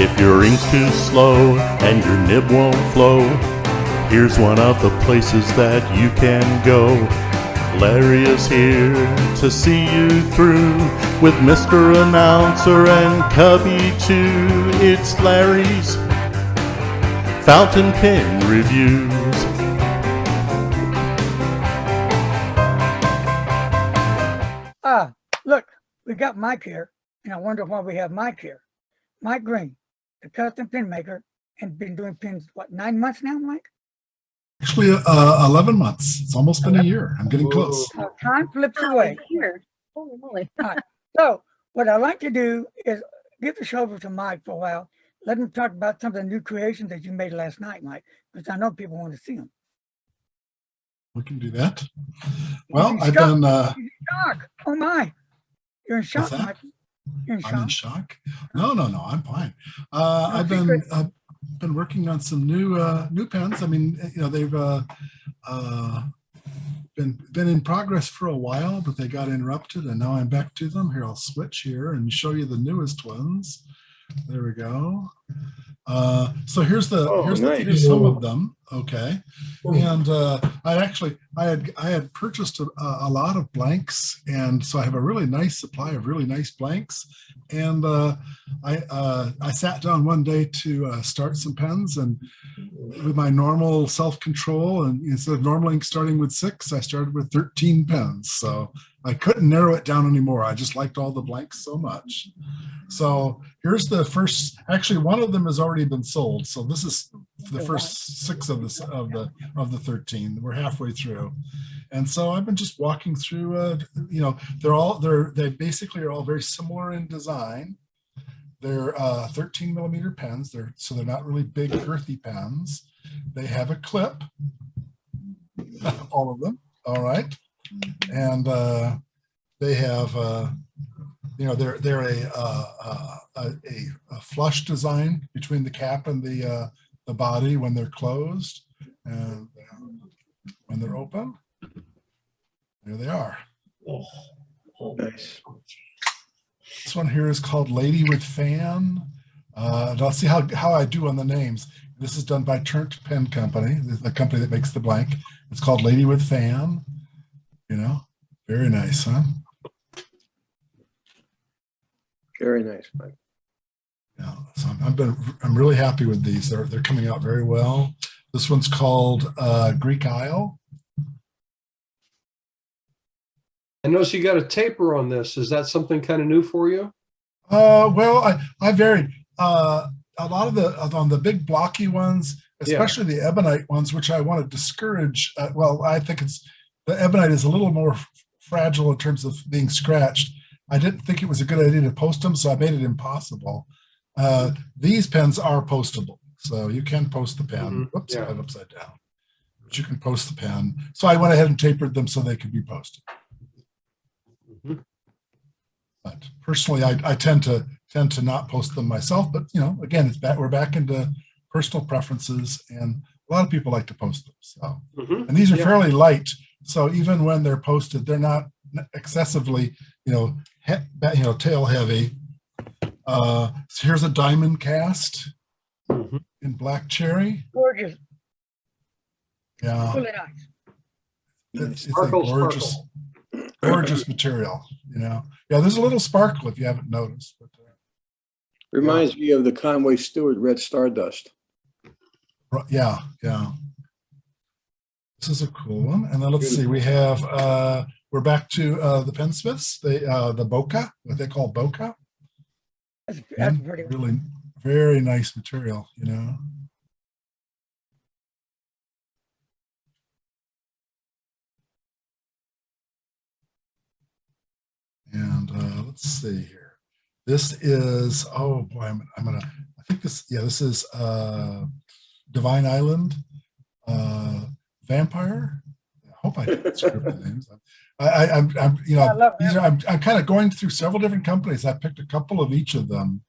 If your ink's too slow and your nib won't flow, here's one of the places that you can go. Larry is here to see you through with Mr. Announcer and Cubby too. It's Larry's Fountain Pen Reviews. Look, we got Mike here, and I wonder why we have Mike here. Mike Green, the custom pen maker, and been doing pens, what, 9 months now, Mike? Actually, 11 months. It's almost been a year. I'm getting close. Time flips away. Here. Holy moly. All right. So what I like to do is give the show over to Mike for a while. Let him talk about some of the new creations that you made last night, Mike, because I know people want to see them. We can do that. Well, He's I've shocked. been... He's in shock. Oh, my. You're in shock, that? Mike. You're in shock. I'm in shock. No, I'm fine. I've been working on some new pens. I mean, you know, they've been in progress for a while, but they got interrupted, and now I'm back to them. Here, I'll switch here and show you the newest ones. There we go. So here's some of them. Okay, and I had purchased a lot of blanks, and so I have a really nice supply of really nice blanks. And I sat down one day to start some pens, and with my normal self-control, and instead of normally starting with 6, I started with 13 pens. So I couldn't narrow it down anymore. I just liked all the blanks so much. So here's the first. Actually, one of them has already been sold. So this is the first 6 of the 13. We're halfway through, and so I've been just walking through. You know, they basically are all very similar in design. They're 13 millimeter pens. They're not really big girthy pens. They have a clip. All of them. All right, and they have. You know, they're a flush design between the cap and the body when they're closed, and when they're open, there they are. Oh, nice. This one here is called Lady with Fan. I'll see how I do on the names. This is done by Turnt Pen Company, the company that makes the blank. It's called Lady with Fan. You know, very nice, huh? Very nice, Mike. Yeah, so I'm really happy with these. They're coming out very well. This one's called Greek Isle. I notice you got a taper on this. Is that something kind of new for you? Well, I varied. A lot of on the big blocky ones, especially the ebonite ones, which I want to discourage. Well, I think the ebonite is a little more fragile in terms of being scratched. I didn't think it was a good idea to post them, so I made it impossible. These pens are postable, so you can post the pen. Whoops, I went upside down. But you can post the pen. So I went ahead and tapered them so they could be posted. But personally, I tend to not post them myself. But you know, again, we're back into personal preferences, and a lot of people like to post them. So, and these are fairly light, so even when they're posted, they're not excessively, tail heavy. So here's a diamond cast in black cherry. Gorgeous. Yeah. Really nice. It's a gorgeous material, you know. Yeah, there's a little sparkle if you haven't noticed. But, Reminds me of the Conway Stewart Red Stardust. Yeah. This is a cool one. And then let's see, we have we're back to the Pensmiths, the Boca, what they call Boca. That's pretty. Really very nice material, you know. And let's see here. This is, oh boy, I think this is Divine Island Vampire. I hope I didn't screw up the names. I'm kind of going through several different companies. I picked a couple of each of them,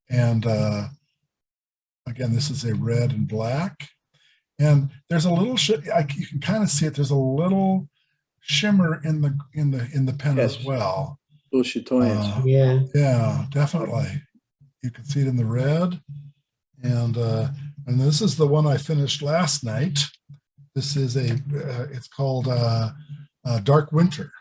and again, this is a red and black, and there's a little you can kind of see it. There's a little shimmer in the pen as well. Little chatoyance. Yeah, definitely. You can see it in the red. And this is the one I finished last night. This is it's called Dark Winter.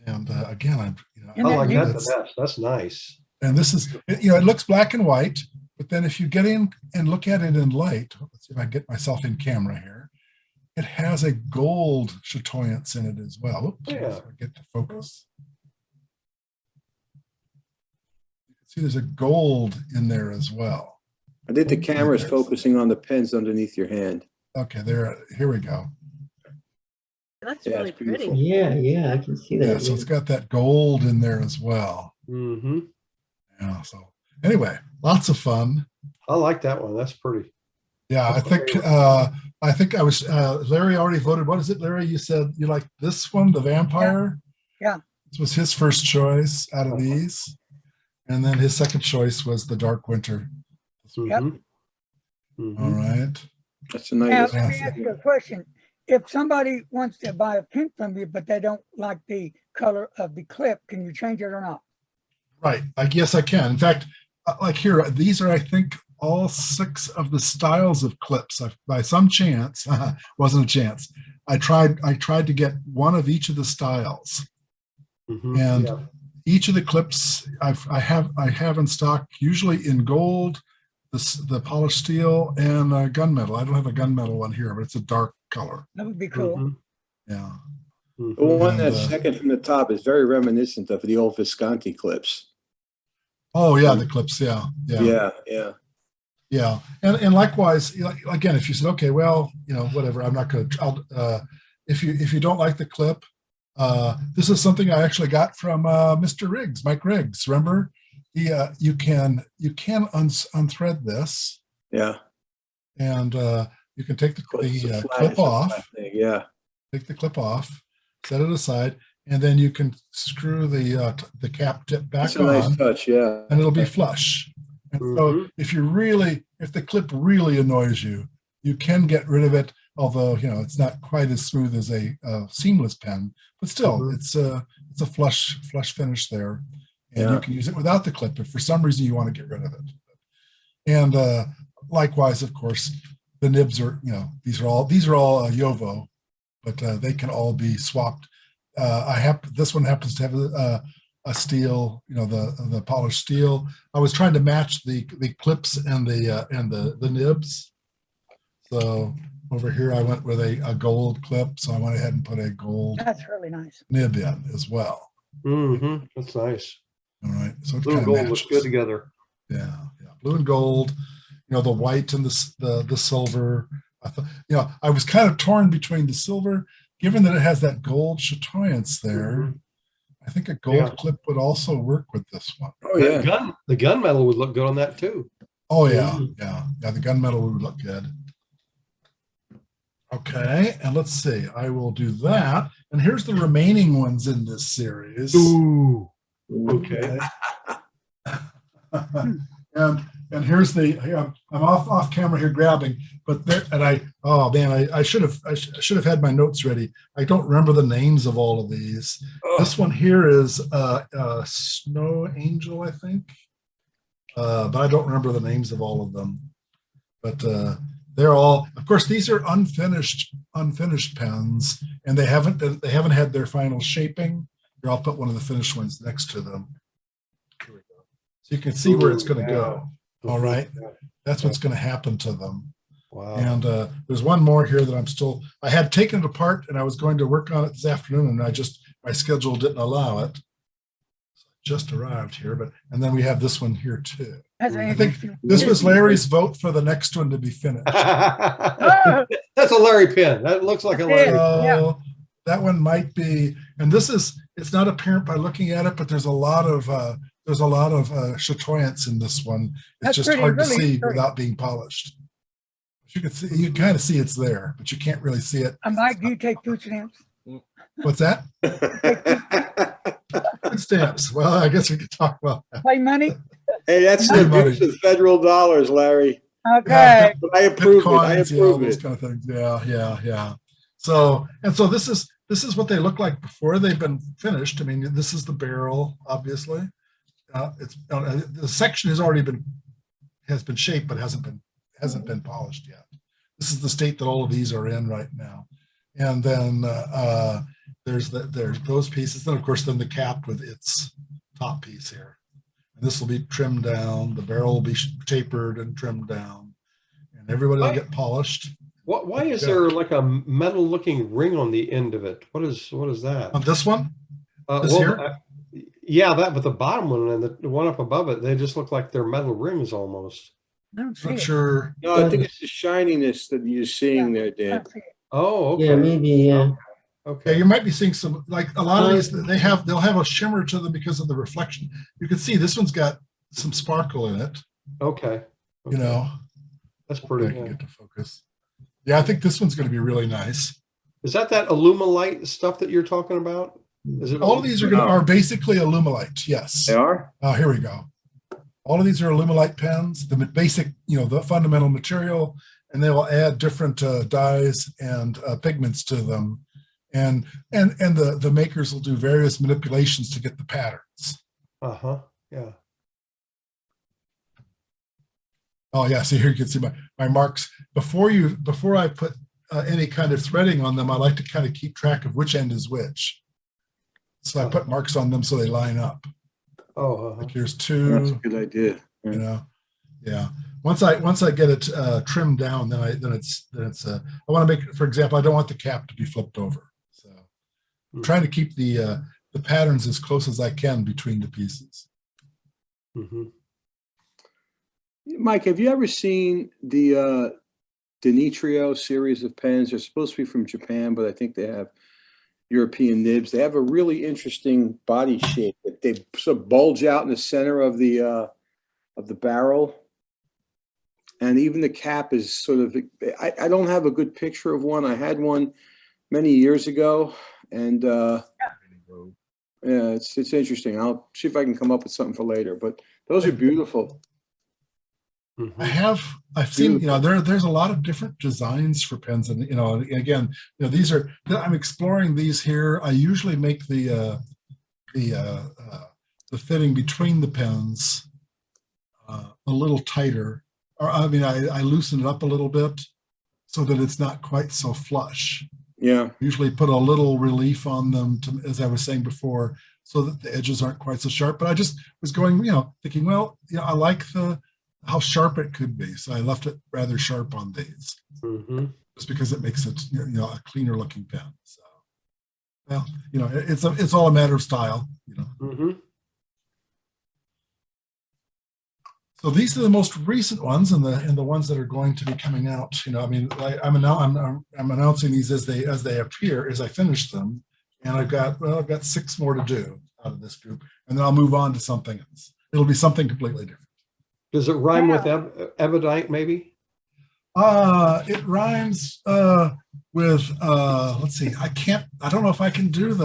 And again, I like that the it's- best. That's nice. And this is, it looks black and white, but then if you get in and look at it in light, let's see if I get myself in camera here, it has a gold chatoyance in it as well. Oops, Yeah. get to focus. You can see there's a gold in there as well. I think the camera's focusing on the pens underneath your hand. Okay, here we go. That's Yeah, really it's beautiful. pretty. Yeah, I can see that. Yeah, so it's got that gold in there as well. Mm-hmm. Yeah, so anyway, lots of fun. I like that one. That's pretty. Yeah, I think I was Larry already voted. What is it, Larry? You said you like this one, the vampire? Yeah. This was his first choice out of these. And then his second choice was the Dark Winter. Yep. Mm-hmm. All right. That's a Now, nice. let me ask you a question. If somebody wants to buy a pen from you, but they don't like the color of the clip, can you change it or not? Right. Yes, I can. In fact, like here, these are, I think, all 6 of the styles of clips. By some chance, wasn't a chance. I tried to get one of each of the styles, and each of the clips I have in stock, usually in gold, the polished steel, and gunmetal. I don't have a gunmetal one here, but it's a dark color. That would be cool. Yeah. The one And, that's second from the top is very reminiscent of the old Visconti clips. Oh yeah, the clips. Yeah. Yeah, and likewise, again, if you said, okay, well, whatever, I'm not going to. If you don't like the clip, this is something I actually got from Mr. Riggs, Mike Riggs. Remember, you can unthread this. Yeah. And you can take the It's a flat- clip it's a off. flat thing, yeah. Take the clip off, set it aside, and then you can screw the cap tip back It's a nice on, touch, yeah. and it'll be flush. And so if the clip really annoys you, you can get rid of it. Although it's not quite as smooth as a seamless pen, but still it's a flush finish there, and you can use it without the clip if for some reason you want to get rid of it. And likewise, of course, the nibs are these are all Yovo, but they can all be swapped. This one happens to have a steel, the polished steel. I was trying to match the clips and the nibs. So over here I went with a gold clip, so I went ahead and put a gold That's really nice. nib in as well. That's nice. All right, so it Blue and kind of gold looks matches. good together. Yeah, blue and gold. The white and the silver. I thought, I was kind of torn between the silver, given that it has that gold chatoyance there. I think a gold clip would also work with this one. Oh yeah. The gunmetal would look good on that too. Oh yeah. The gunmetal would look good. Okay, and let's see. I will do that. And here's the remaining ones in this series. Ooh. Okay. and here's I'm off camera here grabbing, but there, and I should have had my notes ready. I don't remember the names of all of these. This one here is Snow Angel, I think, but I don't remember the names of all of them. But they're all, of course, these are unfinished pens, and they haven't had their final shaping. Here, I'll put one of the finished ones next to them. Here we go. So you can see where it's going to go. All right, that's what's going to happen to them. Wow. And there's one more here that I had taken it apart, and I was going to work on it this afternoon, and my schedule didn't allow it. So I just arrived here, and then we have this one here too. That's I think this was Larry's vote for the next one to be finished. That's a Larry pen. That looks like a Larry. So that one might be, and it's not apparent by looking at it, but there's a lot of chatoyance in this one. It's just hard to see without being polished. You can see, you kind of see it's there, but you can't really see it. Mike, do you take food stamps? What's that? Food stamps. Well, I guess we could talk about that. Play money? Hey, that's the abuse of federal dollars, Larry. Okay. But I approve Bitcoins, it. I approve those it. kind of things. Yeah. So this is what they look like before they've been finished. I mean, this is the barrel, obviously, the section has been shaped, but hasn't been polished yet. This is the state that all of these are in right now. And then there's those pieces. Then of course, then the cap with its top piece here. And this will be trimmed down. The barrel will be tapered and trimmed down, and everybody will get polished. Why is there like a metal looking ring on the end of it? What is that? On this one? This Well, here? yeah, that, but the bottom one and the one up above it, they just look like they're metal rings almost. I don't see Not it. sure. No, I think it's the shininess that you're seeing there, I Dan. don't see it. Oh, okay. Yeah, maybe, yeah. Yeah, Okay. you might be seeing some, like a lot of these, they'll have a shimmer to them because of the reflection. You can see this one's got some sparkle in it, Okay. you know. That's Hopefully I pretty can good. get to focus. Yeah, I think this one's going to be really nice. Is that Alumilite stuff that you're talking about? Is it All of these are basically Alumilite. Yes. They are? Here we go. All of these are Alumilite pens, the basic, the fundamental material, and they will add different dyes and pigments to them. And the makers will do various manipulations to get the patterns. Uh-huh. Yeah. Oh yeah, see here you can see my marks. Before I put any kind of threading on them, I like to kind of keep track of which end is which. So I put marks on them so they line up. Oh, Like here's That's two, a good idea. yeah. Once I get it trimmed down, then it's I want to make, for example, I don't want the cap to be flipped over. So I'm trying to keep the patterns as close as I can between the pieces. mm-hmm. Mike, have you ever seen the Denitrio series of pens? They're supposed to be from Japan, but I think they have European nibs. They have a really interesting body shape that they sort of bulge out in the center of the barrel. And even the cap is sort of, I don't have a good picture of one. I had one many years ago, and yeah, it's interesting. I'll see if I can come up with something for later, but those are beautiful. Mm-hmm. I've seen, there's a lot of different designs for pens, and again, these are, I'm exploring these here. I usually make the fitting between the pens a little tighter, or I loosen it up a little bit so that it's not quite so flush. Yeah. Usually put a little relief on them, as I was saying before, so that the edges aren't quite so sharp. But I just was going, thinking, well, I like how sharp it could be, so I left it rather sharp on these, just because it makes it a cleaner looking pen. So, well, it's all a matter of style. So these are the most recent ones, and the ones that are going to be coming out. I'm announcing these as they appear, as I finish them, and I've got 6 more to do out of this group, and then I'll move on to something else. It'll be something completely different. Does it rhyme with ebonite, maybe? It rhymes with let's see. I don't know if I can do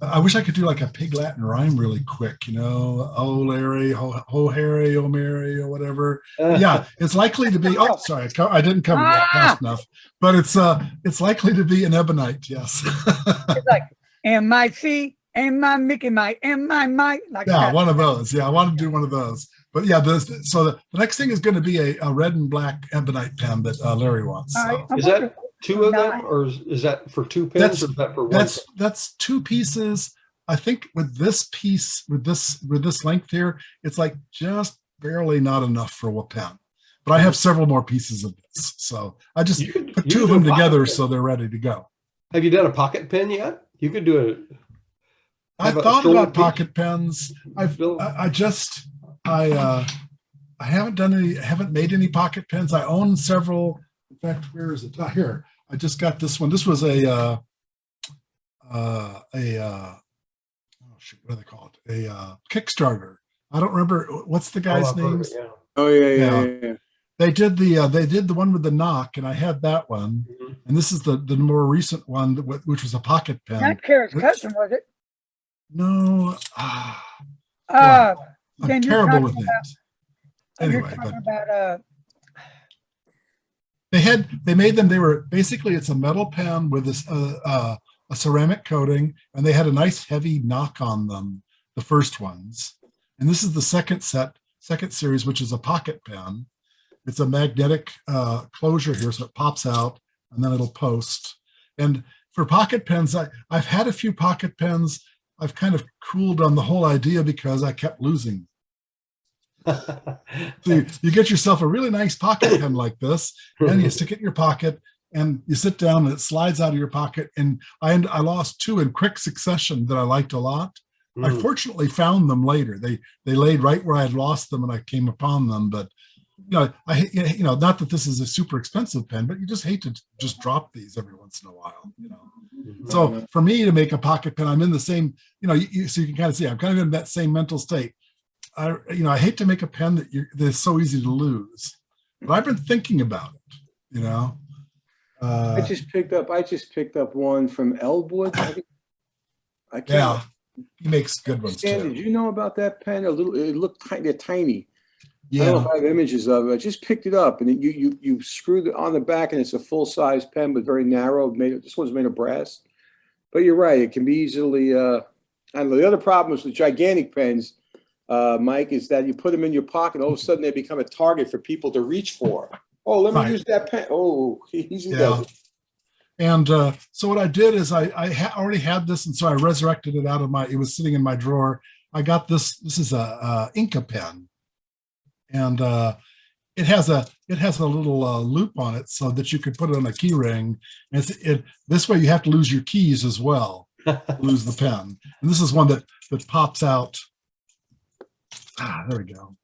I wish I could do like a Pig Latin rhyme really quick, oh Larry, ho Harry, oh Mary, or whatever. Yeah, it's likely to be, oh sorry, I didn't cover that fast enough, but it's likely to be an ebonite, yes. It's like M-I-C, M-I-Mickey Mike, M-I-Mike. Like yeah, that. one of those. Yeah, I want to do one of those. But yeah, so the next thing is going to be a red and black ebonite pen that Larry wants. So. Is that 2 of them, or is that for 2 pens, or is that for 1? That's 2 pieces. I think with this piece, with this length here, it's like just barely not enough for a pen. But I have several more pieces of this, so I just put 2 of them together so they're ready to go. Have you done a pocket pen yet? You could do it. I've thought about pocket pens. I haven't made any pocket pens. I own several. In fact, where is it? Here. I just got this one. This was oh shoot, what do they call it? A Kickstarter. I don't remember what's the guy's name. Oh yeah. They did the one with the knock, and I had that one. And this is the more recent one, which was a pocket pen. Not Carrot's Custom, was it? No. I'm terrible with names. Anyway, but they made them. They were basically, it's a metal pen with this a ceramic coating, and they had a nice heavy knock on them, the first ones. And this is the second series, which is a pocket pen. It's a magnetic closure here, so it pops out and then it'll post. And for pocket pens, I've had a few pocket pens. I've kind of cooled on the whole idea because I kept losing. So you get yourself a really nice pocket pen like this, and you stick it in your pocket, and you sit down, and it slides out of your pocket. And I lost 2 in quick succession that I liked a lot. I fortunately found them later. They laid right where I had lost them, and I came upon them. But not that this is a super expensive pen, but you just hate to just drop these every once in a while. So for me to make a pocket pen, I'm in the same. So you can kind of see I'm kind of in that same mental state. I hate to make a pen that's so easy to lose, but I've been thinking about it. I just picked up one from Elwood. I can't. Yeah, he makes good ones Stan, too. did you know about that pen? It looked tiny. Tiny. Yeah. I don't know if I have images of it. I just picked it up, and you screwed it on the back, and it's a full size pen, but very narrow. This one's made of brass. But you're right; it can be easily. I don't know. The other problem is with gigantic pens, Mike, is that you put them in your pocket, all of a sudden they become a target for people to reach for. Oh, let me use that pen. Oh, easy does it. And so what I did is I already had this, and so I resurrected it out of it was sitting in my drawer. I got this. This is a Inca pen, and it has a little loop on it so that you could put it on a key ring. And this way you have to lose your keys as well, lose the pen. And this is one that pops out. There we go,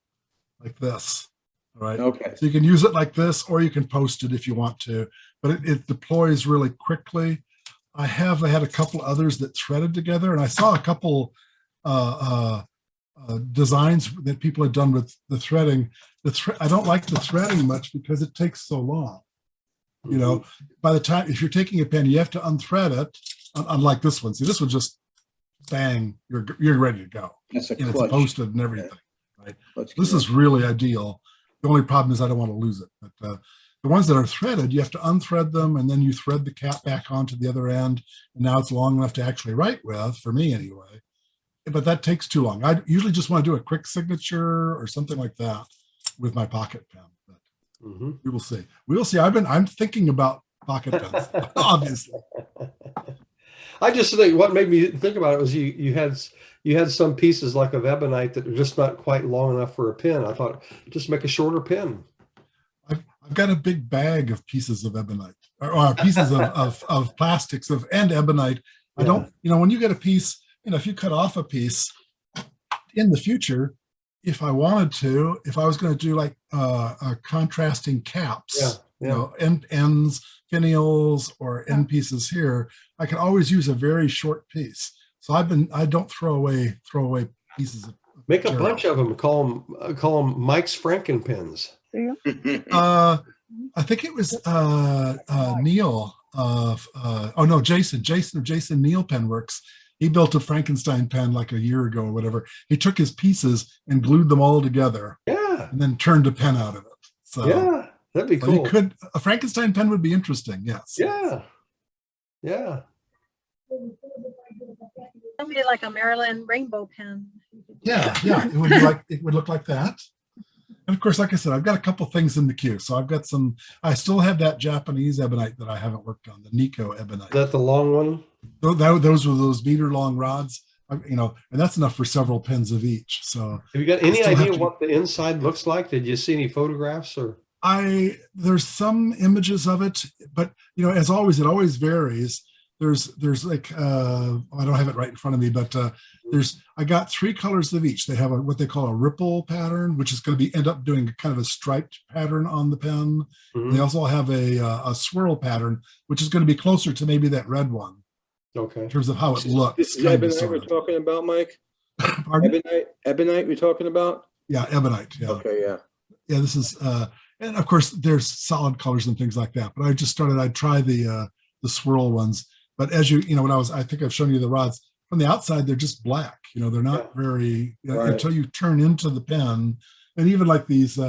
like this. All right. Okay. So you can use it like this, or you can post it if you want to, but it deploys really quickly. I had a couple others that threaded together, and I saw a couple designs that people had done with the threading. I don't like the threading much because it takes so long. By the time, if you're taking a pen, you have to unthread it, unlike this one. See, this one just bang, you're ready to go. That's a and clutch. It's posted and everything. Right. Clutch This is really ideal. The only problem is I don't want to lose it. But the ones that are threaded, you have to unthread them, and then you thread the cap back onto the other end. And now it's long enough to actually write with, for me anyway. But that takes too long. I usually just want to do a quick signature or something like that with my pocket pen. But we will see. We will see. I'm thinking about pocket pens, obviously. I just think what made me think about it was you had some pieces like of ebonite that are just not quite long enough for a pen. I thought just make a shorter pen. I've got a big bag of pieces of ebonite or pieces of plastics and ebonite. I don't, when you get a piece, if you cut off a piece in the future, if I wanted to, if I was going to do like contrasting caps, ends, finials, or end pieces here, I can always use a very short piece. So I don't throw away pieces. Make a bunch of them. Call them Mike's Frankenpens. I think it was Neil Jason Neil Penworks. He built a Frankenstein pen like a year ago or whatever. He took his pieces and glued them all together. Yeah. And then turned a pen out of it. So yeah, that'd be cool. A Frankenstein pen would be interesting. Yes. Yeah. Yeah. Somebody like a Maryland rainbow pen. Yeah. It would look like that. And of course, like I said, I've got a couple things in the queue. So I still have that Japanese ebonite that I haven't worked on, the Nico ebonite. Is that the long one? Those were those meter long rods, and that's enough for several pens of each. So have you got any idea what the inside looks like? Did you see any photographs or? There's some images of it, but as always, it always varies. There's like I don't have it right in front of me, but I got 3 colors of each. They have what they call a ripple pattern, which is going to end up doing kind of a striped pattern on the pen. They also have a swirl pattern, which is going to be closer to maybe that red one. Okay. In terms of how it looks. This is ebonite we're talking about, Mike? Pardon? Ebonite we're talking about? Yeah, ebonite. Yeah. Okay, yeah. Yeah, this is and of course there's solid colors and things like that. But I'd try the swirl ones. But as I think I've shown you the rods from the outside, they're just black. They're not very until you turn into the pen. And even like these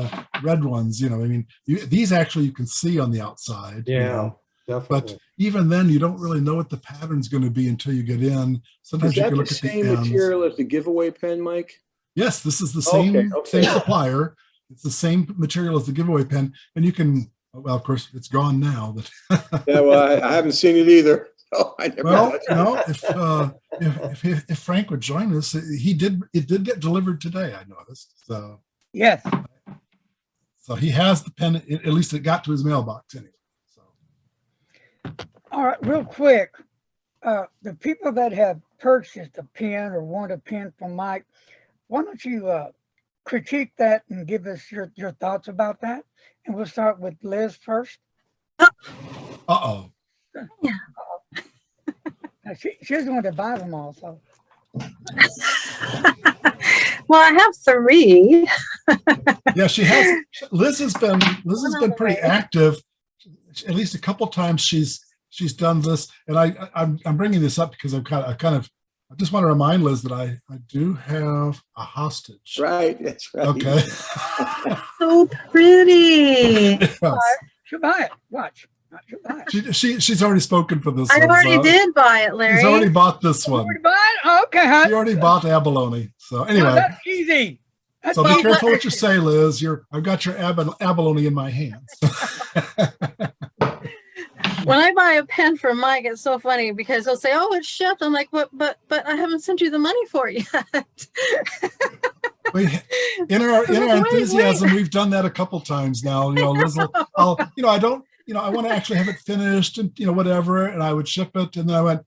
red ones, these actually you can see on the outside. Yeah, definitely. But even then, you don't really know what the pattern's going to be until you get in. Sometimes you can look at the ends. Is that the same material as the giveaway pen, Mike? Yes, this is the Okay, same supplier. It's the same material as the giveaway pen, and you can. Well, of course, it's gone now. But Yeah, well, I haven't seen it either. Oh, I never well, touched it. no. If Frank would join us, it did get delivered today. I noticed. Yes. So he has the pen. At least it got to his mailbox anyway. So All right, real quick. The people that have purchased a pen or want a pen from Mike, why don't you critique that and give us your thoughts about that? And we'll start with Liz first. uh-oh. She's the one that buys them all, so. Well, I have 3. Yeah, she has. Liz has been pretty active. At least a couple times she's done this, and I'm bringing this up because I just want to remind Liz that I do have a hostage. Right, that's right. Okay. So pretty. Yes. She'll buy it. Watch. She'll buy it. She's already spoken for this I one. already so did buy it, Larry. She's already bought this one. Already buy it? Oh, okay, huh? She already bought abalone. So Oh, anyway, that's easy. That's so be easy. careful what you say, Liz. I've got your abalone in my hands. When I buy a pen for Mike, it's so funny because he'll say, "Oh, it's shipped." I'm like, "But I haven't sent you the money for it yet." In our Wait. enthusiasm, we've done that a couple times now. Liz will, I want to actually have it finished and whatever, and I would ship it, and then I went,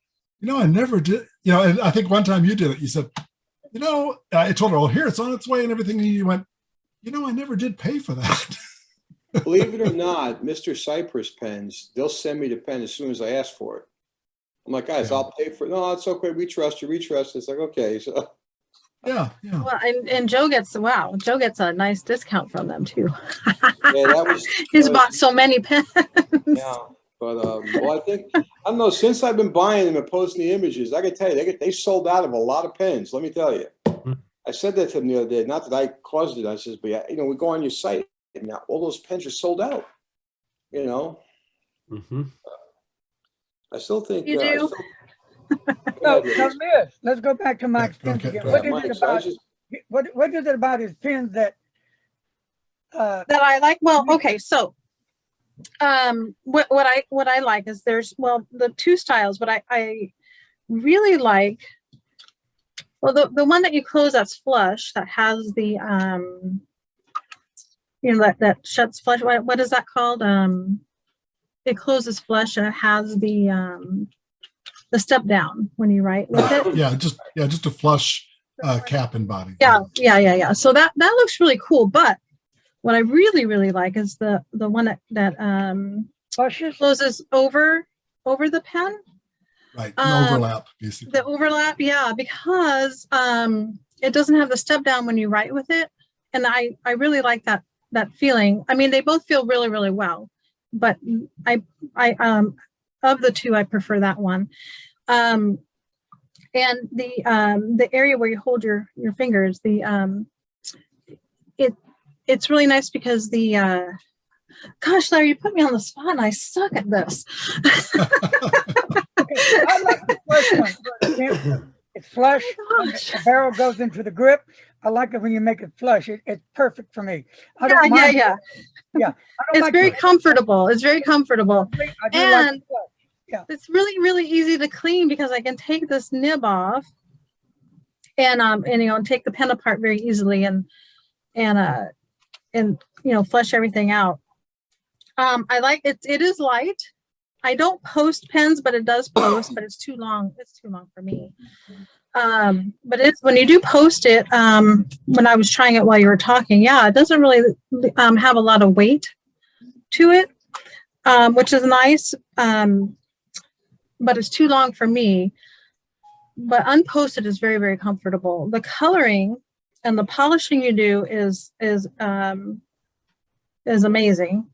I never did, and I think one time you did it. You said, I told her, "Oh, here, it's on its way," and everything. And you went, I never did pay for that. Believe it or not, Mr. Cypress pens, they'll send me the pen as soon as I ask for it. I'm like, guys, Yeah. I'll pay for it. No, it's okay. We trust you. We trust. It's like, okay. So Yeah. Well, and Joe gets a nice discount from them too. yeah, that was. He's bought so many pens. Yeah, but well, I don't know. Since I've been buying them and posting the images, I can tell you, they sold out of a lot of pens. Let me tell you. I said that to them the other day. Not that I caused it. I says, but we go on your site and now all those pens are sold out. Mm-hmm. I still think You do? So, Liz, let's go back to Mike's pens Okay. again. What is it about his pens that That I like. Well, okay, so what I like is there's the 2 styles, but I really like the one that you close that's flush, that has the that shuts flush. What is that called? It closes flush and it has the step down when you write with it. Yeah, just a flush cap and body. Yeah. So that looks really cool. But what I really like is the one that flushes? closes over the pen. Right, an overlap, basically. The overlap, yeah, because it doesn't have the step down when you write with it, and I really like that feeling. I mean, they both feel really well, but I of the 2, I prefer that one. And the area where you hold your fingers, it's really nice because gosh, Larry, you put me on the spot and I suck at this. I like the first one. It's flush. The barrel goes into the grip. I like it when you make it flush. It's perfect for me. I don't mind. Yeah. Yeah. It's very comfortable. It's very comfortable. I do And like the flush. Yeah. it's really easy to clean because I can take this nib off and take the pen apart very easily and flush everything out. I like it. It is light. I don't post pens, but it does post, but it's too long. It's too long for me. But it's when you do post it, when I was trying it while you were talking, it doesn't really have a lot of weight to it, which is nice. But it's too long for me. But unposted is very comfortable. The coloring and the polishing you do is amazing.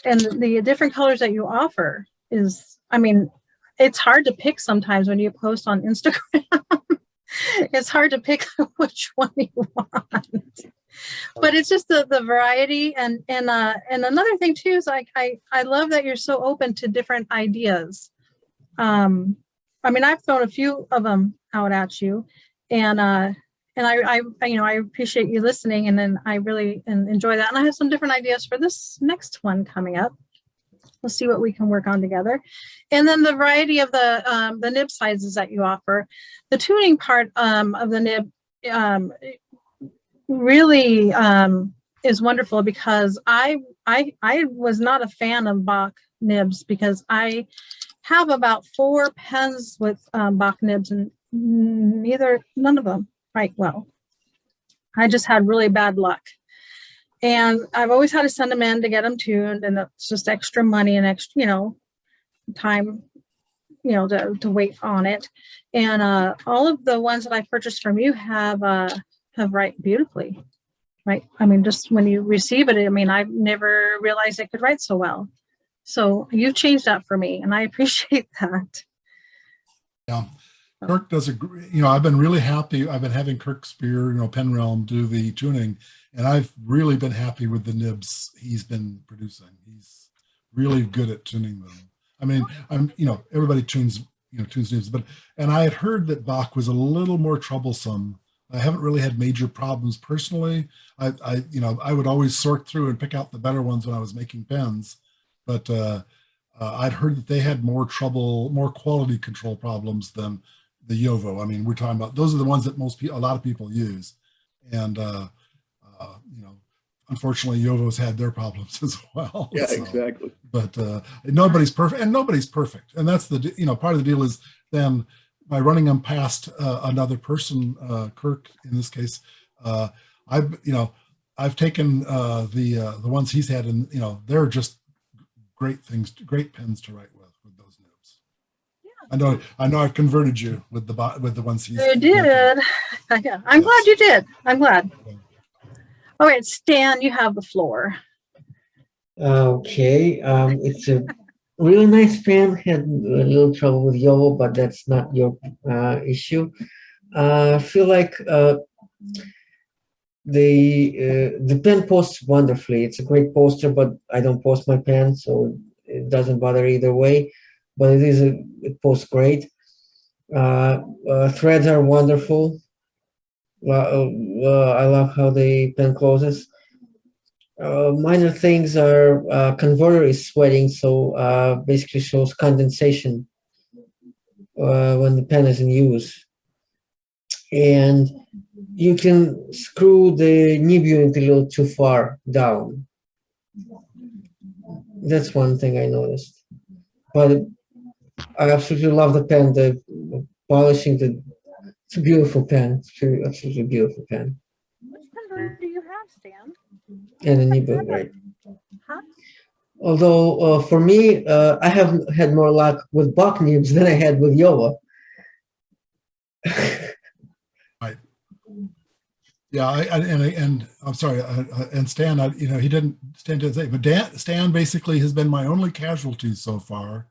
And the different colors that you offer is, it's hard to pick sometimes when you post on Instagram. It's hard to pick which one you want. But it's just the variety and another thing too is I love that you're so open to different ideas. I've thrown a few of them out at you, And I appreciate you listening, and then I really enjoy that. And I have some different ideas for this next one coming up. We'll see what we can work on together. And then the variety of the nib sizes that you offer. The tuning part of the nib really is wonderful, because I was not a fan of Bach nibs, because I have about 4 pens with Bach nibs, and none of them write well. I just had really bad luck. And I've always had to send them in to get them tuned, and it's just extra money and extra, time, to wait on it. And all of the ones that I purchased from you have write beautifully, right? I mean, just when you receive it, I mean, I've never realized it could write so well. So you've changed that for me, and I appreciate that. Yeah. Kirk does I've been really happy. I've been having Kirk Spear, Pen Realm, do the tuning, and I've really been happy with the nibs he's been producing. He's really good at tuning them. I mean, everybody tunes nibs, and I had heard that Bach was a little more troublesome. I haven't really had major problems personally. I would always sort through and pick out the better ones when I was making pens, but I'd heard that they had more trouble, more quality control problems than the Yovo. I mean, we're talking about, those are the ones that a lot of people use. And, unfortunately, Yovo's had their problems as well. Yeah, so, exactly. But nobody's perfect, and nobody's perfect. And that's part of the deal is then by running them past another person, Kirk, in this case, I've taken the ones he's had, and, they're just great pens to write with those nibs. Yeah. I know I've converted you with the ones he's. You did. Yeah, I'm glad you did. I'm glad. Yeah. All right, Stan, you have the floor. Okay, it's a really nice pen. Had a little trouble with Yovo, but that's not your issue. I feel like the pen posts wonderfully. It's a great poster, but I don't post my pen, so it doesn't bother either way. But it posts great. Threads are wonderful. I love how the pen closes. Minor things are converter is sweating, so basically shows condensation when the pen is in use. And you can screw the nib unit a little too far down. That's one thing I noticed. But I absolutely love the pen. The polishing, it's a beautiful pen. It's a absolutely beautiful pen. Which converter do you have, Stan? And a nib, right? Huh? Although for me, I have had more luck with Bach nibs than I had with Yovo. Right. Yeah, and I'm sorry, and Stan, Stan didn't say, but Stan basically has been my only casualty so far.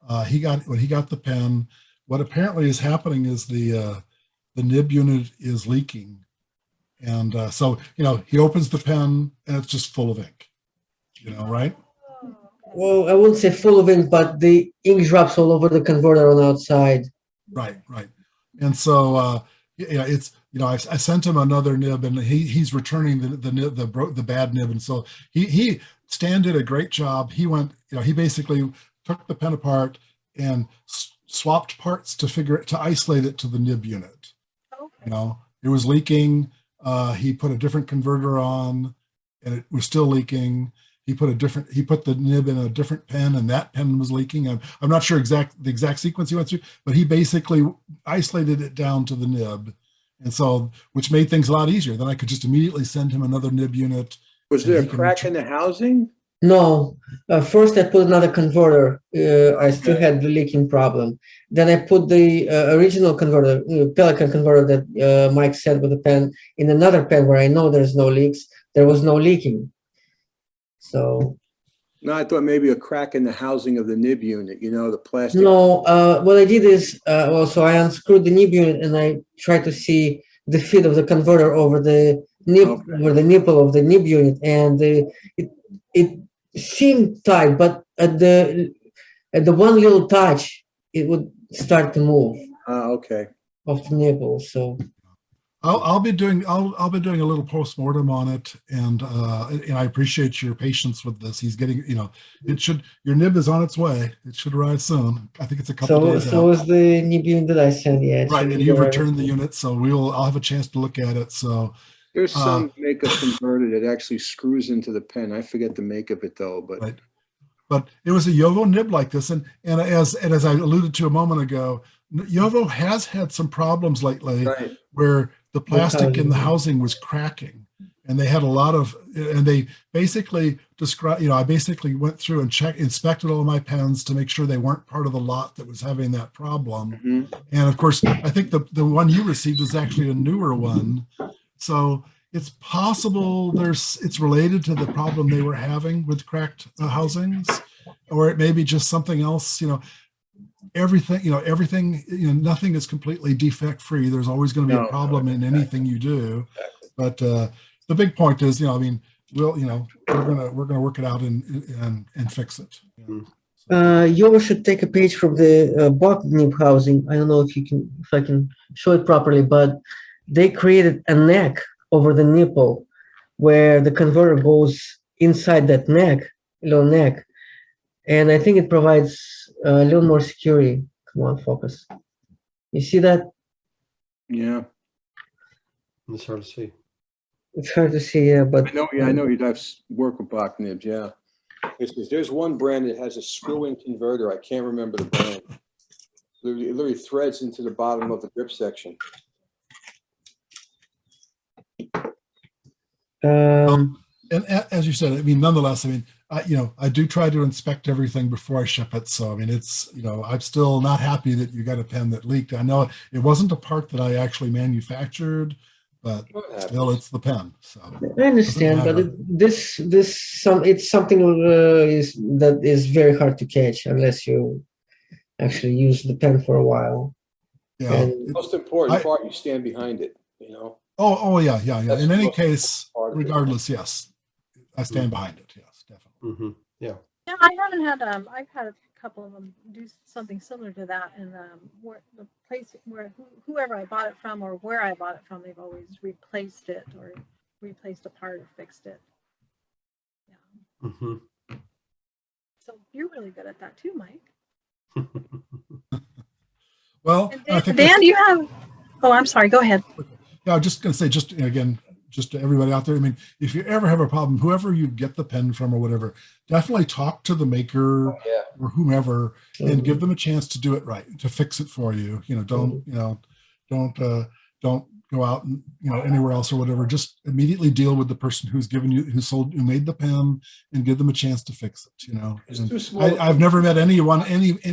When he got the pen, what apparently is happening is the nib unit is leaking, and so he opens the pen and it's just full of ink, right? Well, I wouldn't say full of ink, but the ink drops all over the converter on the outside. Right. And so I sent him another nib, and he's returning the bad nib, and so Stan did a great job. He went, he basically took the pen apart and swapped parts to isolate it to the nib unit. Okay. It was leaking. He put a different converter on, and it was still leaking. He put the nib in a different pen, and that pen was leaking. I'm not sure the exact sequence he went through, but he basically isolated it down to the nib, and so which made things a lot easier. Then I could just immediately send him another nib unit. Was there a crack in the housing? No. First, I put another converter. I still had the leaking problem. Then I put the original converter, Pelican converter that Mike said with the pen, in another pen where I know there's no leaks. There was no leaking. So. No, I thought maybe a crack in the housing of the nib unit, the plastic. No, what I did is, so I unscrewed the nib unit and I tried to see the fit of the converter over the nib, over the nipple of the nib unit, and it seemed tight, but at the one little touch, it would start to move. Okay. of the nibble. So I'll be doing a little postmortem on it, and I appreciate your patience with this. He's getting, your nib is on its way. It should arrive soon. I think it's a couple days so out. is the nib unit that I sent. Yeah, it Right, should and be you've there. returned the unit, so I'll have a chance to look at it. So There's some make a converter that actually screws into the pen. I forget the make of it though, but right. But it was a Yovo nib like this, and as I alluded to a moment ago, Yovo has had some problems lately right. where the plastic in the housing. housing was cracking, and they had a lot of, and they basically described, I basically went through and inspected all of my pens to make sure they weren't part of the lot that was having that problem. Mhm. And of course, I think the one you received is actually a newer one, so it's possible it's related to the problem they were having with cracked housings, or it may be just something else. Everything, nothing is completely defect free. There's always going to be a problem in anything you do. But the big point is, we're gonna work it out and fix it. You should take a page from the bot nib housing. I don't know if I can show it properly, but they created a neck over the nipple where the converter goes inside that little neck. And I think it provides a little more security. Come on, focus. You see that? Yeah. It's hard to see. It's hard to see, yeah, but I know you'd have to work with block nibs, yeah. There's one brand that has a screw-in converter. I can't remember the brand. It literally threads into the bottom of the grip section. And as you said, nonetheless, I do try to inspect everything before I ship it. So, it's, I'm still not happy that you got a pen that leaked. I know it wasn't a part that I actually manufactured, but still it's the pen. So I understand, but it's something that is very hard to catch unless you actually use the pen for a while. Yeah. And The most important part, you stand behind it, Oh yeah. That's In the any most case, part of it. regardless, yes, I stand behind it. Yes, definitely. Mm-hmm. Yeah. Yeah, I haven't had I've had a couple of them do something similar to that, and where the place where whoever I bought it from or where I bought it from, they've always replaced it or replaced a part or fixed it. Yeah. Mm-hmm. So you're really good at that too, Mike. Well, And I think Dan, do you have? Oh, I'm sorry. Go ahead. Yeah, I'm just going to say, just to everybody out there, if you ever have a problem, whoever you get the pen from or whatever, definitely talk to the maker or whomever and give them a chance to do it right, to fix it for you. Don't go out and, anywhere else or whatever. Just immediately deal with the person who made the pen and give them a chance to fix it, It's too small. I've never met any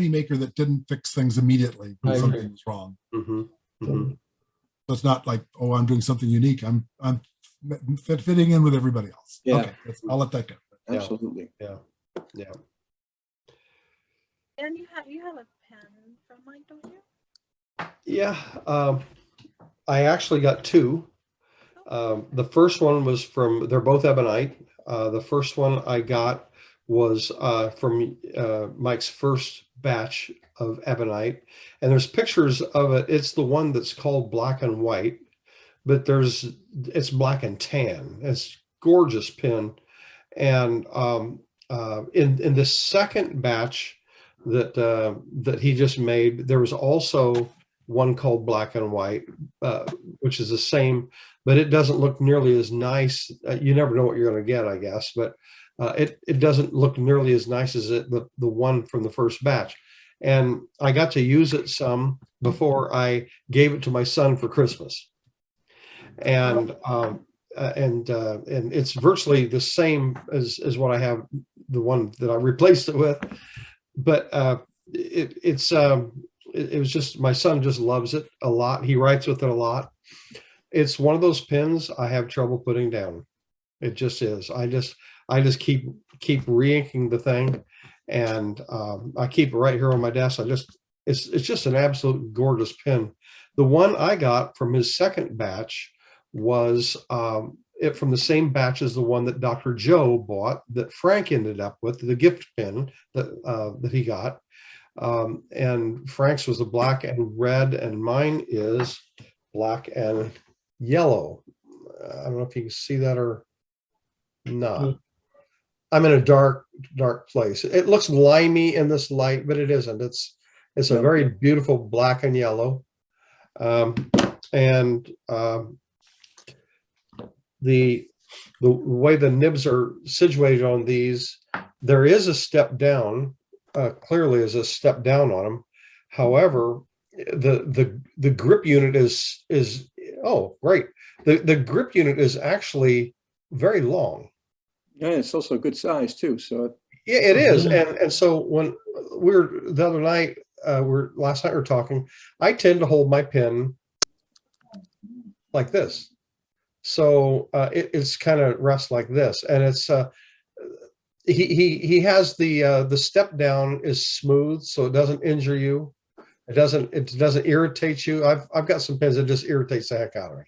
maker that didn't fix things immediately when I agree. something was wrong. Mm-hmm. Mm-hmm. So it's not like, oh, I'm doing something unique. I'm fitting in with everybody else. Yeah. Okay, I'll let that go. Absolutely. Yeah. And you have a pen from Mike, don't you? Yeah. I actually got two. The first one was they're both ebonite. The first one I got was from Mike's first batch of ebonite, and there's pictures of it. It's the one that's called black and white, but it's black and tan. It's gorgeous pen. And in the second batch that he just made, there was also one called black and white, which is the same, but it doesn't look nearly as nice. You never know what you're going to get, I guess, but it doesn't look nearly as nice as the one from the first batch. And I got to use it some before I gave it to my son for Christmas. And it's virtually the same as what I have, the one that I replaced it with. But it was just, my son just loves it a lot. He writes with it a lot. It's one of those pens I have trouble putting down. It just is. I just keep re-inking the thing, and I keep it right here on my desk. It's just an absolute gorgeous pen. The one I got from his second batch was from the same batch as the one that Dr. Joe bought, that Frank ended up with, the gift pen that he got. And Frank's was the black and red, and mine is black and yellow. I don't know if you can see that or not. I'm in a dark place. It looks limey in this light, but it isn't. It's a very beautiful black and yellow. The way the nibs are situated on these, there is a step down. Clearly, is a step down on them. However, the grip unit is oh great. The grip unit is actually very long. Yeah, it's also a good size too. So Yeah, it is. And so when we were the other night, last night we were talking, I tend to hold my pen like this. So it's kind of rests like this, and it's he has the step down is smooth, so it doesn't injure you. It doesn't irritate you. I've got some pens that just irritates the heck out of me.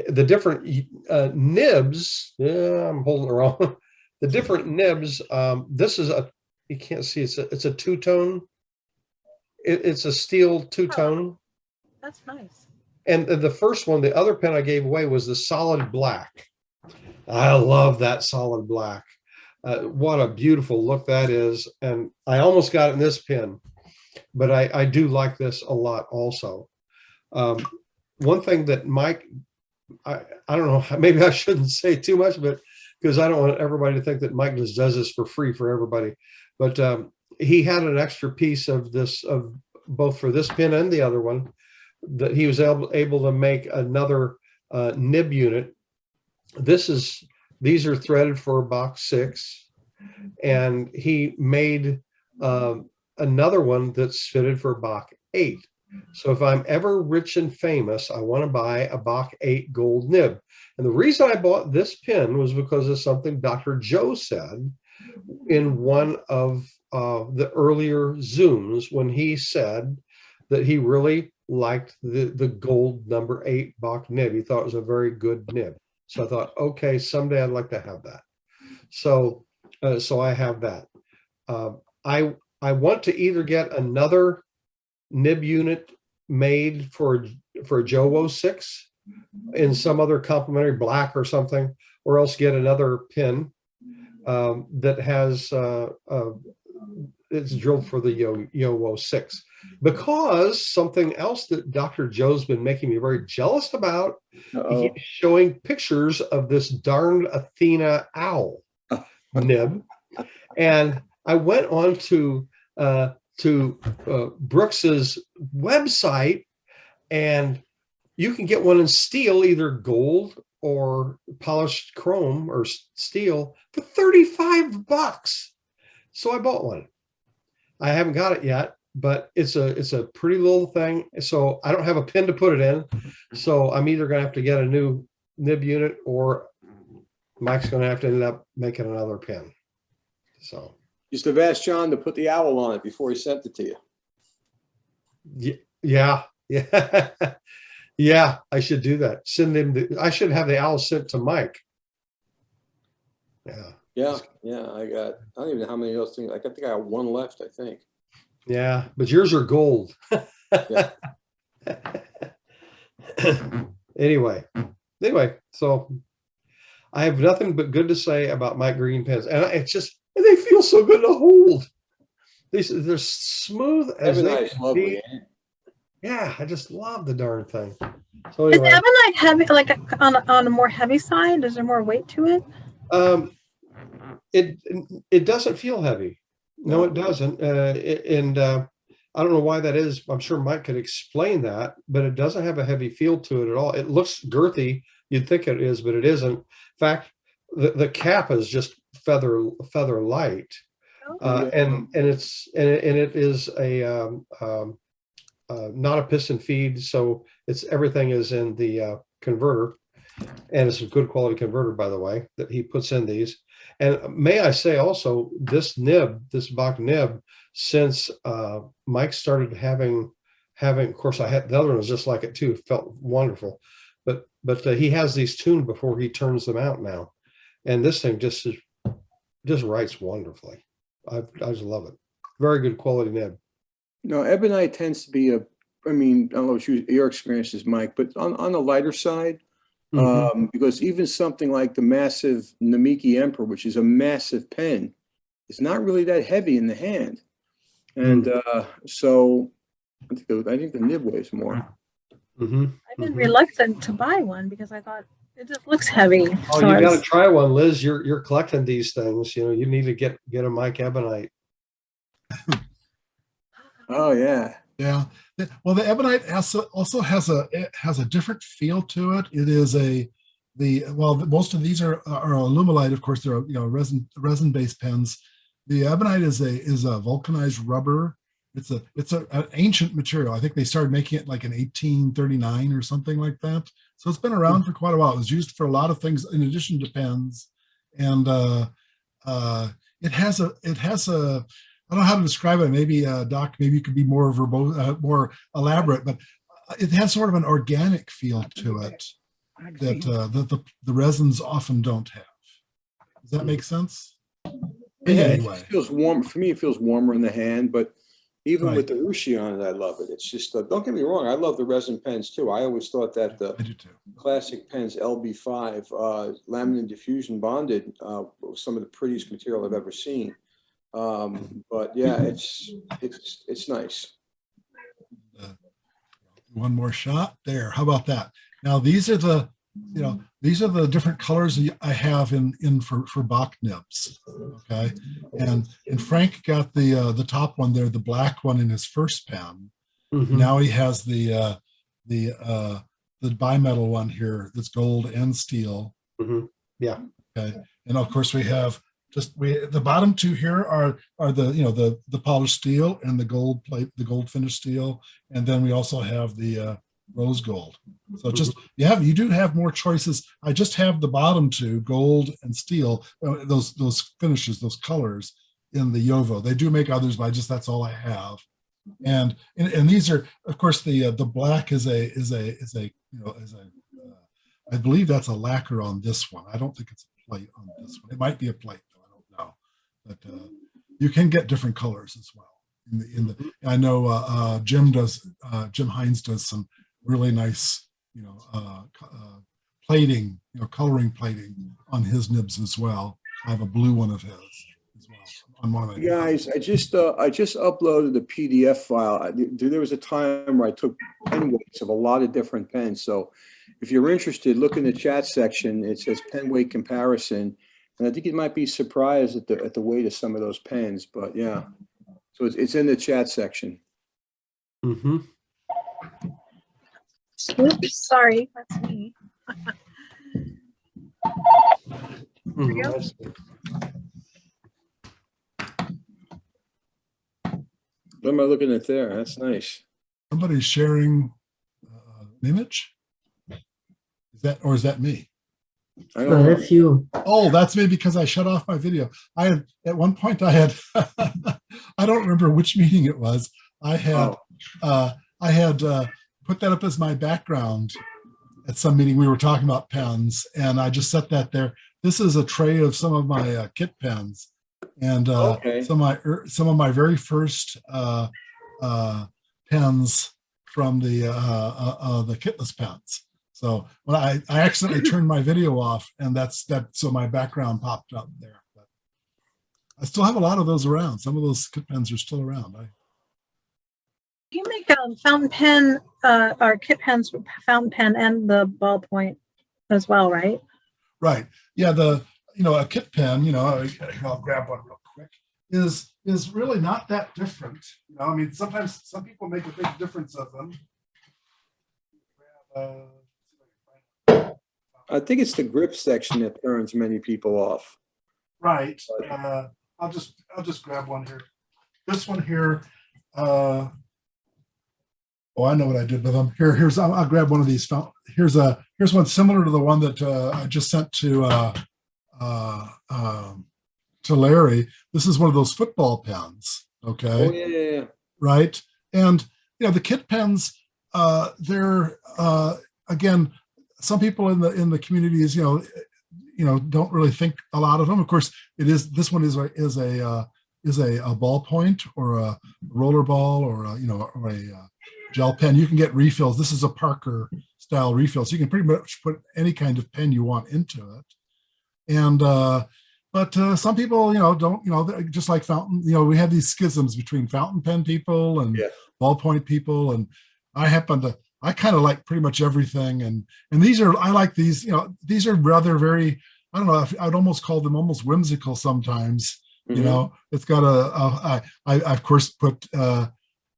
The different nibs, yeah, I'm holding it wrong. The different nibs, this is you can't see, it's a two-tone. It's a steel two-tone. That's nice. And the first one, the other pen I gave away was the solid black. I love that solid black. What a beautiful look that is. And I almost got it in this pen, but I do like this a lot also. One thing that Mike, I don't know, maybe I shouldn't say too much, but because I don't want everybody to think that Mike just does this for free for everybody. But he had an extra piece of this, of both for this pen and the other one, that he was able to make another nib unit. These are threaded for box 6, and he made another one that's fitted for box 8. So if I'm ever rich and famous, I want to buy a box 8 gold nib. And the reason I bought this pen was because of something Dr. Joe said in one of the earlier Zooms, when he said that he really liked the gold number 8 box nib. He thought it was a very good nib. So I thought, okay, someday I'd like to have that. So so I have that. I want to either get another nib unit made for a Joe 06 in some other complementary black or something, or else get another pin that has it's drilled for the Yo 06. Because something else that Dr. Joe's been making me very jealous about, he keeps showing pictures of this darned Athena owl nib. And I went on to Brooks's website, and you can get one in steel, either gold or polished chrome or steel, for $35. So I bought one. I haven't got it yet, but it's a pretty little thing. So I don't have a pin to put it in. So I'm either going to have to get a new nib unit, or Mike's going to have to end up making another pin. So just have asked John to put the owl on it before he sent it to you. Yeah. Yeah, I should do that. Send him I should have the owl sent to Mike. Yeah. I don't even know how many of those things. I think I got one left, I think. Yeah, but yours are gold. Yeah. Anyway, so I have nothing but good to say about Mike Green pens, and they feel so good to hold. They're smooth as they nice, can lovely. be. Yeah, I just love the darn thing. So Is anyway, ebonite heavy, like on a more heavy side? Is there more weight to it? it doesn't feel heavy. No, it doesn't. I don't know why that is. I'm sure Mike could explain that, but it doesn't have a heavy feel to it at all. It looks girthy. You'd think it is, but it isn't. In fact, the cap is just feather light, and it is a not a piston feed, so everything is in the converter, and it's a good quality converter, by the way, that he puts in these. And may I say also, this Bach nib, since Mike started having, of course, I had the other one was just like it too, felt wonderful, but he has these tuned before he turns them out now, and this thing just writes wonderfully. I just love it. very good quality nib. No, ebonite tends to be I mean, I don't know what your experience is, Mike, but on the lighter side, Mhm. because even something like the massive Namiki Emperor, which is a massive pen, is not really that heavy in the hand. And so I think the nib weighs more. Mhm. I've been Mhm. reluctant to buy one because I thought it just looks heavy. Oh, So you I got to was- try one, Liz. You're collecting these things. You know, you need to get a Mike Ebonite. Oh yeah. Yeah. Well, the ebonite also has a different feel to it. It is most of these are alumilite, of course. They're resin based pens. The ebonite is a vulcanized rubber. It's an ancient material. I think they started making it like in 1839 or something like that. So it's been around for quite a while. It was used for a lot of things in addition to pens, and it has a I don't know how to describe it. Maybe Doc, maybe you could be more verbose, more elaborate, but it has sort of an organic feel to it that the resins often don't have. Does that make sense? Yeah, it Anyway, just feels warm. For me, it feels warmer in the hand, but even Right. with the ruchi on it, I love it. It's just, don't get me wrong, I love the resin pens too. I always thought that I the do too. classic pens LB5, laminate diffusion bonded, was some of the prettiest material I've ever seen. But yeah, it's nice. One more shot there. How about that? Now these are the different colors I have in for Bach nibs. Okay, and Frank got the top one there, the black one in his first pen. Mhm. Now he has the bimetal one here that's gold and steel. Mhm. Yeah. Okay, and of course we have the bottom two here are the polished steel and the gold plate, the gold finished steel, and then we also have the rose gold. So just you do have more choices. I just have the bottom two, gold and steel, those finishes, those colors in the Yovo. They do make others, but that's all I have. And these are, of course, the black is a I believe that's a lacquer on this one. I don't think it's a plate on this one. It might be a plate, though. I don't know. But you can get different colors as well. I know Jim Hines does some really nice, plating, coloring plating on his nibs as well. I have a blue one of his as well on one of my Guys, I just uploaded the PDF file. There was a time where I took pen weights of a lot of different pens. So if you're interested, look in the chat section. It says pen weight comparison, and I think you might be surprised at the weight of some of those pens. But yeah, so it's in the chat section. Mm-hmm. Oops, sorry, that's me. Mm-hmm. go. That's- What am I looking at there? That's nice. Somebody's sharing an image. Is that me? I don't No, know. that's you. Oh, that's me because I shut off my video. At one point I had I don't remember which meeting it was. I had put that up as my background at some meeting. We were talking about pens, and I just set that there. This is a tray of some of my kit pens, and Okay. some of my very first pens from the kitless pens. So when I accidentally turned my video off, and so my background popped up there. But I still have a lot of those around. Some of those kit pens are still around. You make fountain pen or kit pens with fountain pen and the ballpoint as well, right? Right. Yeah. A kit pen, I'll grab one real quick, is really not that different. I mean, sometimes some people make a big difference of them. I think it's the grip section that turns many people off. Right. I'll just grab one here. This one here. I know what I did with them. I'll grab one of these. Here's one similar to the one that I just sent to Larry. This is one of those football pens. Okay. Oh yeah. Right. And the kit pens, they're again, some people in the communities, don't really think a lot of them. Of course, this one is a is a ballpoint or a roller ball or a, or a gel pen, you can get refills. This is a Parker style refill, so you can pretty much put any kind of pen you want into it. And but some people, don't, just like fountain, we have these schisms between fountain pen people and ballpoint people, and I kind of like pretty much everything. And I like these, these are rather very, I don't know, I'd almost call them almost whimsical sometimes. It's got I of course put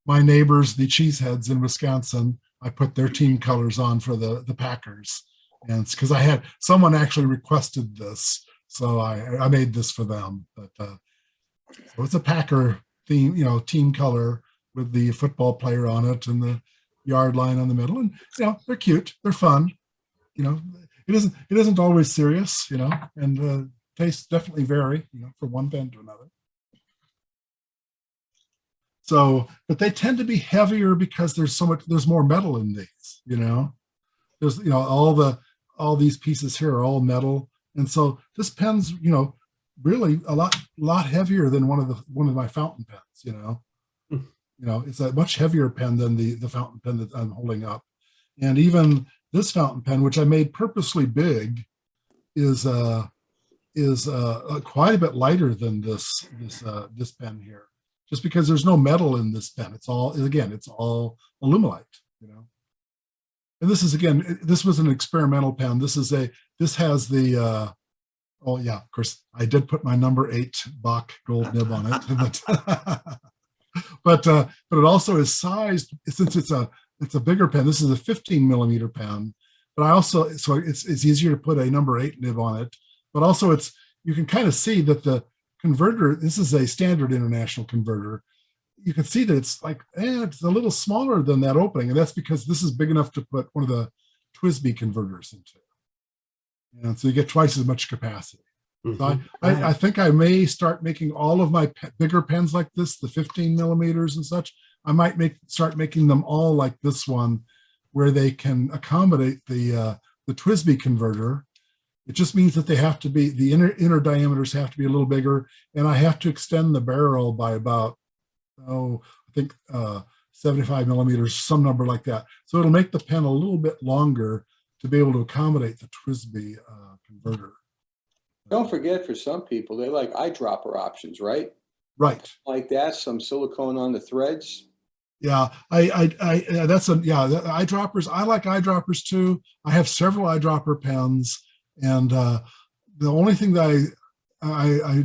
my neighbors, the Cheeseheads in Wisconsin, I put their team colors on for the Packers. And it's because someone actually requested this. So I made this for them. But so it's a Packer theme, team color with the football player on it and the yard line on the middle. And they're cute, they're fun. It isn't always serious, and tastes definitely vary, from one pen to another. So, but they tend to be heavier because there's more metal in these, there's, all these pieces here are all metal. And so this pen's, really a lot heavier than one of my fountain pens, it's a much heavier pen than the fountain pen that I'm holding up. And even this fountain pen, which I made purposely big, is quite a bit lighter than this pen here, just because there's no metal in this pen. It's all Alumilite, And this is, again, this was an experimental pen. This has the, oh yeah, of course, I did put my number 8 Bach gold nib on it. But it also is sized, since it's a bigger pen. This is a 15 millimeter pen, but so it's easier to put a number 8 nib on it. But also you can kind of see that the converter, this is a standard international converter. You can see that it's like, it's a little smaller than that opening. And that's because this is big enough to put one of the TWSBI converters into. And so you get twice as much capacity. So I think I may start making all of my bigger pens like this, the 15 millimeters and such. I might start making them all like this one, where they can accommodate the TWSBI converter. It just means that they have to be, the inner diameters have to be a little bigger, and I have to extend the barrel by about, I think 75 millimeters, some number like that. So it'll make the pen a little bit longer to be able to accommodate the TWSBI converter. Don't forget, for some people, they like eyedropper options, right? Right. Like that, some silicone on the threads. Yeah, eyedroppers. I like eyedroppers too. I have several eyedropper pens, and the only thing that I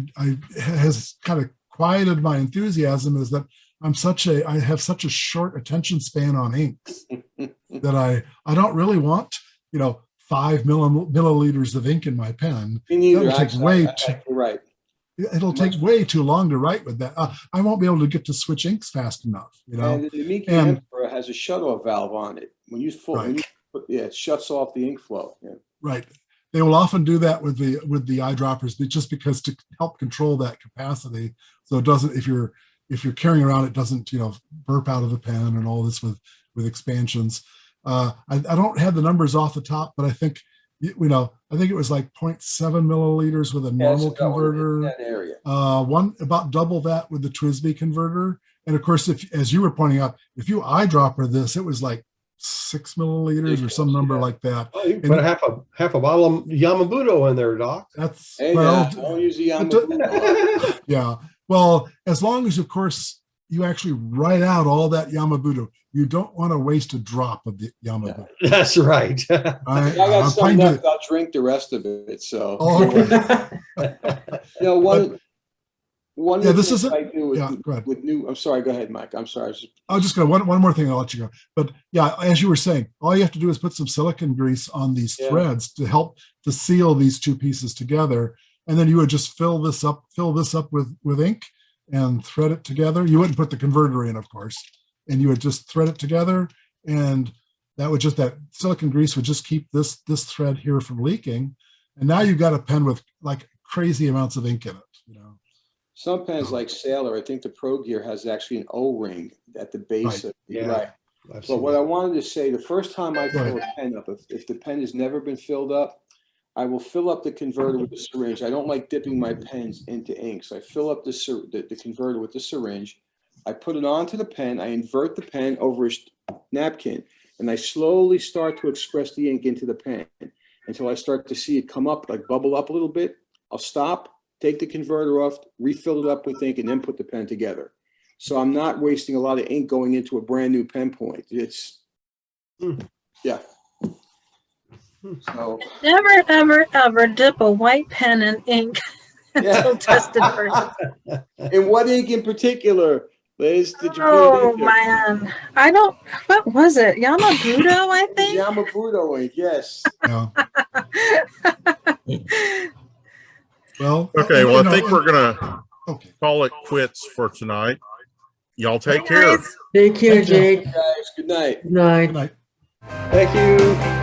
has kind of quieted my enthusiasm is that I have such a short attention span on inks that I don't really want 5 milliliters of ink in my pen. Me neither. Right. It'll take way too long to write with that. I won't be able to get to switch inks fast enough. And the Mickey Emperor has a shut-off valve on it. It shuts off the ink flow. Yeah. Right. They will often do that with the eyedroppers, just because to help control that capacity, so it doesn't, if you're carrying around, it doesn't burp out of the pen and all this with expansions. I don't have the numbers off the top, but I think it was like 0.7 milliliters with a normal converter. That area. About double that with the TWSBI converter. And of course, as you were pointing out, if you eyedropper this, it was like 6 milliliters or some number like that. Oh, you can put half a bottle of Yamabudo in there, Doc. That's don't use the Yamabudo. Yeah. Well, as long as, of course, you actually write out all that Yamabudo. You don't want to waste a drop of the Yamabudo. That's right. I got some left. I'll drink the rest of it. So, one of the things I do with new. I'm sorry. Go ahead, Mike. I'm sorry. I was just going to one more thing. I'll let you go. But yeah, as you were saying, all you have to do is put some silicone grease on these threads to help to seal these two pieces together, and then you would just fill this up with ink and thread it together. You wouldn't put the converter in, of course, and you would just thread it together, and that silicone grease would just keep this thread here from leaking. And now you've got a pen with like crazy amounts of ink in it. Some pens like Sailor, I think the Pro Gear has actually an O-ring at the base of it. Right. But what I wanted to say, the first time I fill a pen up, if the pen has never been filled up, I will fill up the converter with the syringe. I don't like dipping my pens into ink. So I fill up the converter with the syringe. I put it onto the pen. I invert the pen over a napkin, and I slowly start to express the ink into the pen until I start to see it come up, like bubble up a little bit. I'll stop, take the converter off, refill it up with ink, and then put the pen together. So I'm not wasting a lot of ink going into a brand new pen point. It's, yeah. So, Never, ever, ever dip a white pen in ink until tested first. and what ink in particular, Liz? Did you Oh put it in? man, I don't. What was it? Yamabudo, I think. Yamabudo ink, yes. Yeah. Well, Okay, and, well, you I think know, we're gonna okay. call it quits for tonight. Y'all take Hey, care. guys. Take care, Thank you. Jake. Guys, good night. Good night. Good night. Thank you.